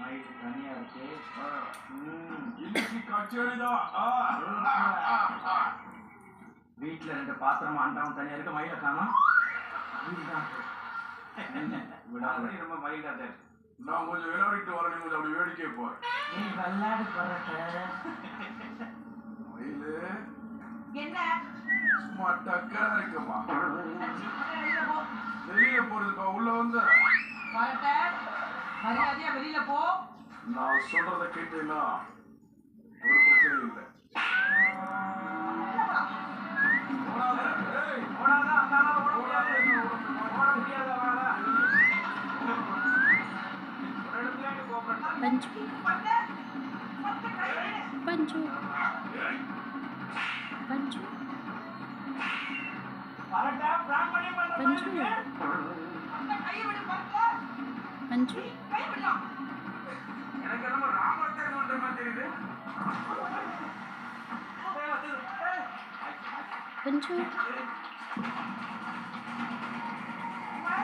Night தனியா இருக்கு. இன்னைக்கு கச்சேரிதான். வீட்டுல 2 பாத்திரமா அண்டாவும் தனியா இருக்கு. மயில காணோம். ரொம்ப மயிலா தான். நான் கொஞ்சம் விளையாடிட்டு வரேன். கொஞ்சம் அப்படி வேடிக்கை போறேன். நீ விளையாடு போறட்ட மயிலு என்ன சும்மா டக்கரா இருக்குமா? வெளியே போறதுக்கா? உள்ள வந்து மரியாதையா வெளியில போ. நான் சொல்றத கேட்டீங்கன்னா ஒரு பிரச்சனையும் இல்லை. पंचू पंचू पंचू पंचू पंचू எனக்கு நம்ம ராமத்தை பண்ற மாதிரி தெரியுது. पंचू